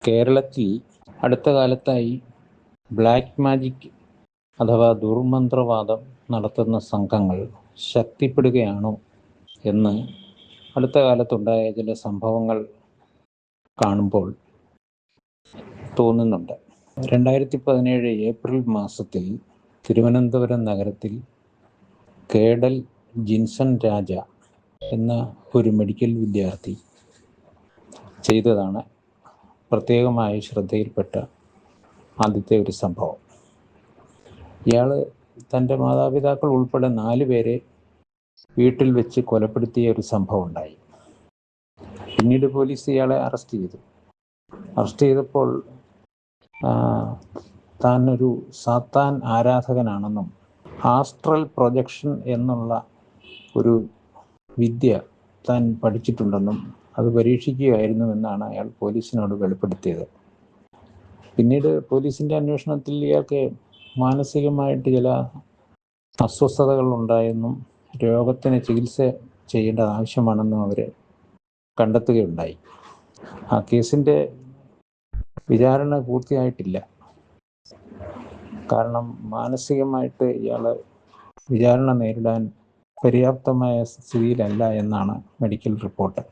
കേരളത്തിൽ അടുത്ത കാലത്തായി ബ്ലാക്ക് മാജിക് അഥവാ ദുർമന്ത്രവാദം നടത്തുന്ന സംഘങ്ങൾ ശക്തിപ്പെടുകയാണോ എന്ന് അടുത്ത കാലത്തുണ്ടായ ചില സംഭവങ്ങൾ കാണുമ്പോൾ തോന്നുന്നുണ്ട്. 2017 ഏപ്രിൽ മാസത്തിൽ തിരുവനന്തപുരം നഗരത്തിൽ കേഡൽ ജിൻസൺ രാജ എന്ന ഒരു മെഡിക്കൽ വിദ്യാർത്ഥി ചെയ്തതാണ് പ്രത്യേകമായി ശ്രദ്ധയിൽപ്പെട്ട ആദ്യത്തെ ഒരു സംഭവം. ഇയാൾ തൻ്റെ മാതാപിതാക്കൾ ഉൾപ്പെടെ 4 പേരെ വീട്ടിൽ വെച്ച് കൊലപ്പെടുത്തിയ ഒരു സംഭവം ഉണ്ടായി. പിന്നീട് പോലീസ് ഇയാളെ അറസ്റ്റ് ചെയ്തപ്പോൾ താൻ ഒരു സാത്താൻ ആരാധകനാണെന്നും ആസ്ട്രൽ പ്രൊജക്ഷൻ എന്നുള്ള ഒരു വിദ്യ താൻ പഠിച്ചിട്ടുണ്ടെന്നും അത് പരീക്ഷിക്കുകയായിരുന്നുവെന്നാണ് അയാൾ പോലീസിനോട് വെളിപ്പെടുത്തിയത്. പിന്നീട് പോലീസിൻ്റെ അന്വേഷണത്തിൽ ഇയാൾക്ക് മാനസികമായിട്ട് ചില അസ്വസ്ഥതകൾ ഉണ്ടായെന്നും രോഗത്തിന് ചികിത്സ ചെയ്യേണ്ടത് ആവശ്യമാണെന്നും അവർ കണ്ടെത്തുകയുണ്ടായി. ആ കേസിൻ്റെ വിചാരണ പൂർത്തിയായിട്ടില്ല. കാരണം മാനസികമായിട്ട് ഇയാൾ വിചാരണ നേരിടാൻ പര്യാപ്തമായ സ്ഥിതിയിലല്ല എന്നാണ് മെഡിക്കൽ റിപ്പോർട്ട്.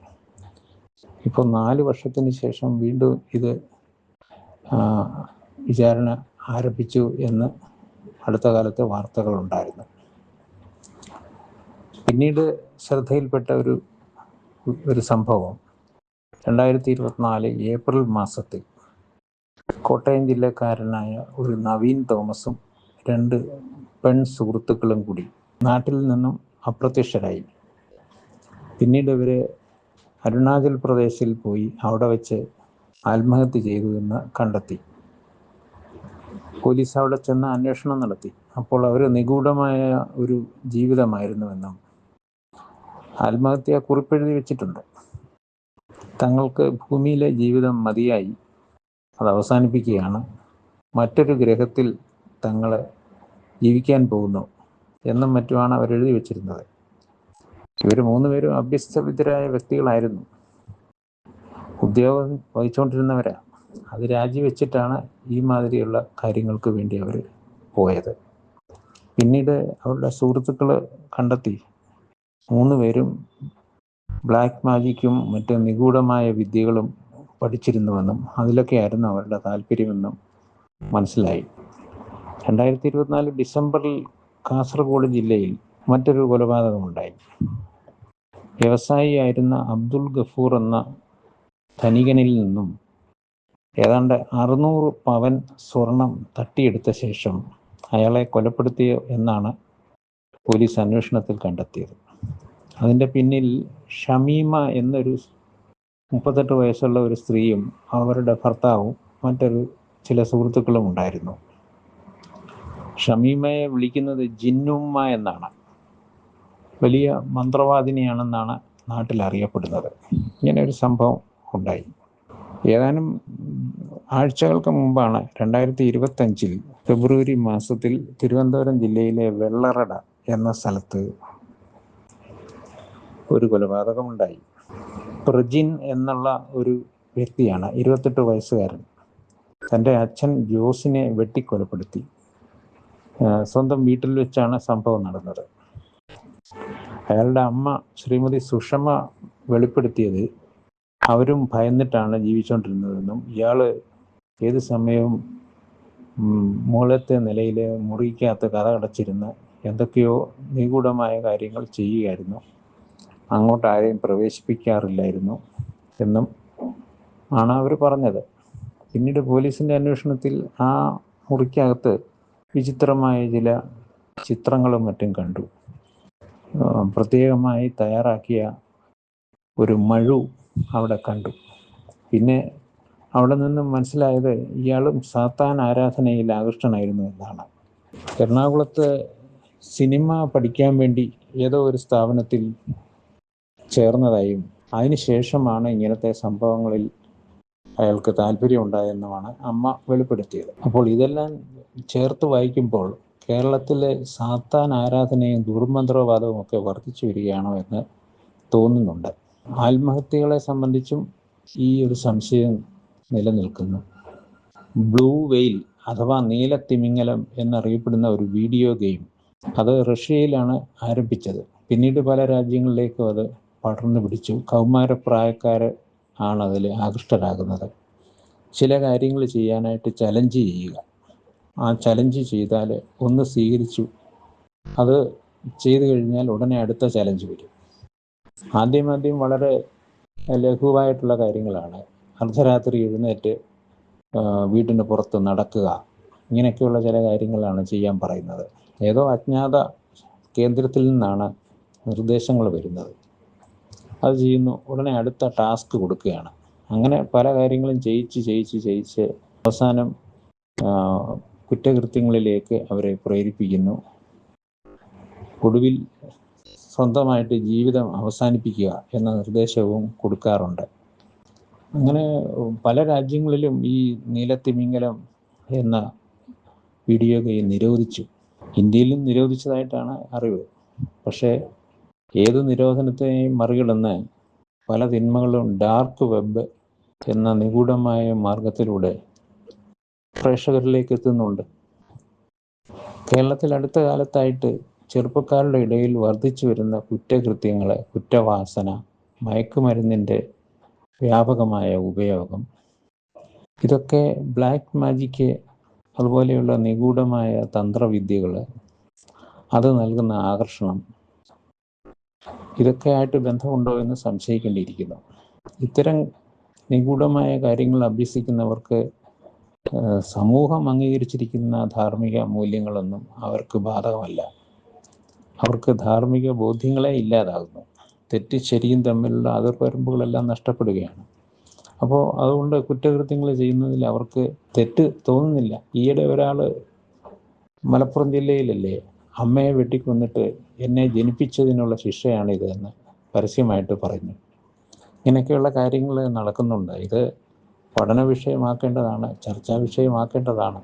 ഇപ്പോൾ 4 വർഷത്തിന് ശേഷം വീണ്ടും ഇത് വിചാരണ ആരംഭിച്ചു എന്ന് അടുത്ത കാലത്ത് വാർത്തകളുണ്ടായിരുന്നു. പിന്നീട് ശ്രദ്ധയിൽപ്പെട്ട ഒരു സംഭവം 2024 ഏപ്രിൽ മാസത്തിൽ കോട്ടയം ജില്ലക്കാരനായ ഒരു നവീൻ തോമസും 2 പെൺ സുഹൃത്തുക്കളും കൂടി നാട്ടിൽ നിന്നും അപ്രത്യക്ഷരായി. പിന്നീട് ഇവർ അരുണാചൽ പ്രദേശിൽ പോയി അവിടെ വെച്ച് ആത്മഹത്യ ചെയ്തു എന്ന് കണ്ടെത്തി. പോലീസ് അവിടെ ചെന്ന് അന്വേഷണം നടത്തി. അപ്പോൾ അവർ നിഗൂഢമായ ഒരു ജീവിതമായിരുന്നുവെന്നും ആത്മഹത്യ കുറിപ്പെഴുതി വെച്ചിട്ടുണ്ട്. തങ്ങൾക്ക് ഭൂമിയിലെ ജീവിതം മതിയായി, അത് അവസാനിപ്പിക്കുകയാണ്, മറ്റൊരു ഗ്രഹത്തിൽ തങ്ങൾ ജീവിക്കാൻ പോകുന്നു എന്നും മറ്റുമാണ് അവരെഴുതി വെച്ചിരുന്നത്. ഇവർ 3 പേരും അഭ്യസ്തവിദ്യരായ വ്യക്തികളായിരുന്നു, ഉദ്യോഗം വഹിച്ചുകൊണ്ടിരുന്നവരാണ്. അത് രാജിവെച്ചിട്ടാണ് ഈ മാതിരിയുള്ള കാര്യങ്ങൾക്ക് വേണ്ടി അവർ പോയത്. പിന്നീട് അവരുടെ സുഹൃത്തുക്കൾ കണ്ടെത്തി 3 പേരും ബ്ലാക്ക് മാജിക്കും മറ്റ് നിഗൂഢമായ വിദ്യകളും പഠിച്ചിരുന്നുവെന്നും അതിലൊക്കെയായിരുന്നു അവരുടെ താല്പര്യമെന്നും മനസ്സിലായി. 2024 ഡിസംബറിൽ കാസർഗോഡ് ജില്ലയിൽ മറ്റൊരു കൊലപാതകമുണ്ടായി. വ്യവസായിയായിരുന്ന അബ്ദുൾ ഗഫൂർ എന്ന ധനികനിൽ നിന്നും ഏതാണ്ട് 600 പവൻ സ്വർണം തട്ടിയെടുത്ത ശേഷം അയാളെ കൊലപ്പെടുത്തിയ എന്നാണ് പോലീസ് അന്വേഷണത്തിൽ കണ്ടെത്തിയത്. അതിൻ്റെ പിന്നിൽ ഷമീമ എന്നൊരു 38 വയസ്സുള്ള ഒരു സ്ത്രീയും അവരുടെ ഭർത്താവും ചില സുഹൃത്തുക്കളും ഉണ്ടായിരുന്നു. ഷമീമയെ വിളിക്കുന്നത് ജിന്നുമ്മ എന്നാണ്. വലിയ മന്ത്രവാദിനിയാണെന്നാണ് നാട്ടിൽ അറിയപ്പെടുന്നത്. ഇങ്ങനെ ഒരു സംഭവം ഉണ്ടായി. ഏതാനും ആഴ്ചകൾക്ക് മുമ്പാണ് 2025 ഫെബ്രുവരി മാസത്തിൽ തിരുവനന്തപുരം ജില്ലയിലെ വെള്ളറട എന്ന സ്ഥലത്ത് ഒരു കൊലപാതകമുണ്ടായി. പ്രജിൻ എന്നുള്ള ഒരു വ്യക്തിയാണ്, 28 വയസ്സുകാരൻ, തൻ്റെ അച്ഛൻ ജോസിനെ വെട്ടിക്കൊലപ്പെടുത്തി. സ്വന്തം വീട്ടിൽ വെച്ചാണ് സംഭവം നടന്നത്. അയാളുടെ അമ്മ ശ്രീമതി സുഷമ വെളിപ്പെടുത്തിയത് അവരും ഭയന്നിട്ടാണ് ജീവിച്ചുകൊണ്ടിരുന്നതെന്നും ഇയാൾ ഏത് സമയവും മുകളിലത്തെ നിലയിൽ മുറിക്കകത്ത് കതകടച്ചിരുന്ന് എന്തൊക്കെയോ നിഗൂഢമായ കാര്യങ്ങൾ ചെയ്യുകയായിരുന്നു, അങ്ങോട്ട് ആരെയും പ്രവേശിപ്പിക്കാറില്ലായിരുന്നു എന്നും ആണ് അവർ പറഞ്ഞത്. പിന്നീട് പോലീസിൻ്റെ അന്വേഷണത്തിൽ ആ മുറിക്കകത്ത് വിചിത്രമായ ചില ചിത്രങ്ങളും മറ്റും കണ്ടു. പ്രത്യേകമായി തയ്യാറാക്കിയ ഒരു മഴു അവിടെ കണ്ടു. പിന്നെ അവിടെ നിന്നും മനസ്സിലായത് ഇയാളും സാത്താൻ ആരാധനയിൽ ആകൃഷ്ടനായിരുന്നു എന്നാണ്. എറണാകുളത്ത് സിനിമ പഠിക്കാൻ വേണ്ടി ഏതോ ഒരു സ്ഥാപനത്തിൽ ചേർന്നതായും അതിനുശേഷമാണ് ഇങ്ങനത്തെ സംഭവങ്ങളിൽ അയാൾക്ക് താല്പര്യമുണ്ടായെന്നുമാണ് അമ്മ വെളിപ്പെടുത്തിയത്. അപ്പോൾ ഇതെല്ലാം ചേർത്ത് വായിക്കുമ്പോൾ കേരളത്തിലെ സാത്താൻ ആരാധനയും ദുർമന്ത്രവാദവും ഒക്കെ വർദ്ധിച്ചു വരികയാണോ എന്ന് തോന്നുന്നുണ്ട്. ആത്മഹത്യകളെ സംബന്ധിച്ചും ഈ ഒരു സംശയം നിലനിൽക്കുന്നു. ബ്ലൂ വെയിൽ അഥവാ നീലത്തിമിംഗലം എന്നറിയപ്പെടുന്ന ഒരു വീഡിയോ ഗെയിം, അത് റഷ്യയിലാണ് ആരംഭിച്ചത്. പിന്നീട് പല രാജ്യങ്ങളിലേക്കും അത് പടർന്നു പിടിച്ചു. കൗമാരപ്രായക്കാർ ആണ് അതിൽ ആകൃഷ്ടരാകുന്നത്. ചില കാര്യങ്ങൾ ചെയ്യാനായിട്ട് ചലഞ്ച് ചെയ്യുക. ആ ചലഞ്ച് ചെയ്താൽ ഒന്ന് സ്വീകരിച്ചു, അത് ചെയ്തു കഴിഞ്ഞാൽ ഉടനെ അടുത്ത ചലഞ്ച് വരും. ആദ്യം വളരെ ലഘുവായിട്ടുള്ള കാര്യങ്ങളാണ്. അർദ്ധരാത്രി എഴുന്നേറ്റ് വീടിന് പുറത്ത് നടക്കുക, ഇങ്ങനെയൊക്കെയുള്ള ചില കാര്യങ്ങളാണ് ചെയ്യാൻ പറയുന്നത്. ഏതോ അജ്ഞാത കേന്ദ്രത്തിൽ നിന്നാണ് നിർദ്ദേശങ്ങൾ വരുന്നത്. അത് ചെയ്യുന്നു, ഉടനെ അടുത്ത ടാസ്ക് കൊടുക്കുകയാണ്. അങ്ങനെ പല കാര്യങ്ങളും ചെയ്യിച്ച് അവസാനം കുറ്റകൃത്യങ്ങളിലേക്ക് അവരെ പ്രേരിപ്പിക്കുന്നു. ഒടുവിൽ സ്വന്തമായിട്ട് ജീവിതം അവസാനിപ്പിക്കുക എന്ന നിർദ്ദേശവും കൊടുക്കാറുണ്ട്. അങ്ങനെ പല രാജ്യങ്ങളിലും ഈ നീലത്തിമിംഗലം എന്ന വീഡിയോ ഗെയിം നിരോധിച്ചു. ഇന്ത്യയിലും നിരോധിച്ചതായിട്ടാണ് അറിവ്. പക്ഷേ ഏത് നിരോധനത്തെയും മറികടന്ന് പല തിന്മകളും ഡാർക്ക് വെബ് എന്ന നിഗൂഢമായ മാർഗത്തിലൂടെ പ്രേക്ഷകരിലേക്ക് എത്തുന്നുണ്ട്. കേരളത്തിൽ അടുത്ത കാലത്തായിട്ട് ചെറുപ്പക്കാരുടെ ഇടയിൽ വർദ്ധിച്ചു വരുന്ന കുറ്റകൃത്യങ്ങൾ, കുറ്റവാസന, മയക്കുമരുന്നിൻ്റെ വ്യാപകമായ ഉപയോഗം, ഇതൊക്കെ ബ്ലാക്ക് മാജിക്ക്, അതുപോലെയുള്ള നിഗൂഢമായ തന്ത്രവിദ്യകൾ, അത് നൽകുന്ന ആകർഷണം, ഇതൊക്കെ ആയിട്ട് ബന്ധമുണ്ടോ എന്ന് സംശയിക്കേണ്ടിയിരിക്കുന്നു. ഇത്തരം നിഗൂഢമായ കാര്യങ്ങൾ അഭ്യസിക്കുന്നവർക്ക് സമൂഹം അംഗീകരിച്ചിരിക്കുന്ന ധാർമ്മിക മൂല്യങ്ങളൊന്നും അവർക്ക് ബാധകമല്ല. അവർക്ക് ധാർമ്മിക ബോധ്യങ്ങളെ ഇല്ലാതാകുന്നു. തെറ്റ് ശരിയും തമ്മിലുള്ള അതിർവരമ്പുകളെല്ലാം നഷ്ടപ്പെടുകയാണ്. അപ്പോൾ അതുകൊണ്ട് കുറ്റകൃത്യങ്ങൾ ചെയ്യുന്നതിൽ അവർക്ക് തെറ്റ് തോന്നുന്നില്ല. ഈയിടെ ഒരാൾ മലപ്പുറം ജില്ലയിലല്ലേ അമ്മയെ വെട്ടിക്കൊന്നിട്ട് എന്നെ ജനിപ്പിച്ചതിനുള്ള ശിക്ഷയാണിത് എന്ന് പരസ്യമായിട്ട് പറഞ്ഞു. ഇങ്ങനെയൊക്കെയുള്ള കാര്യങ്ങൾ നടക്കുന്നുണ്ട്. ഇത് പഠന വിഷയമാക്കേണ്ടതാണ്, ചർച്ചാ വിഷയമാക്കേണ്ടതാണ്.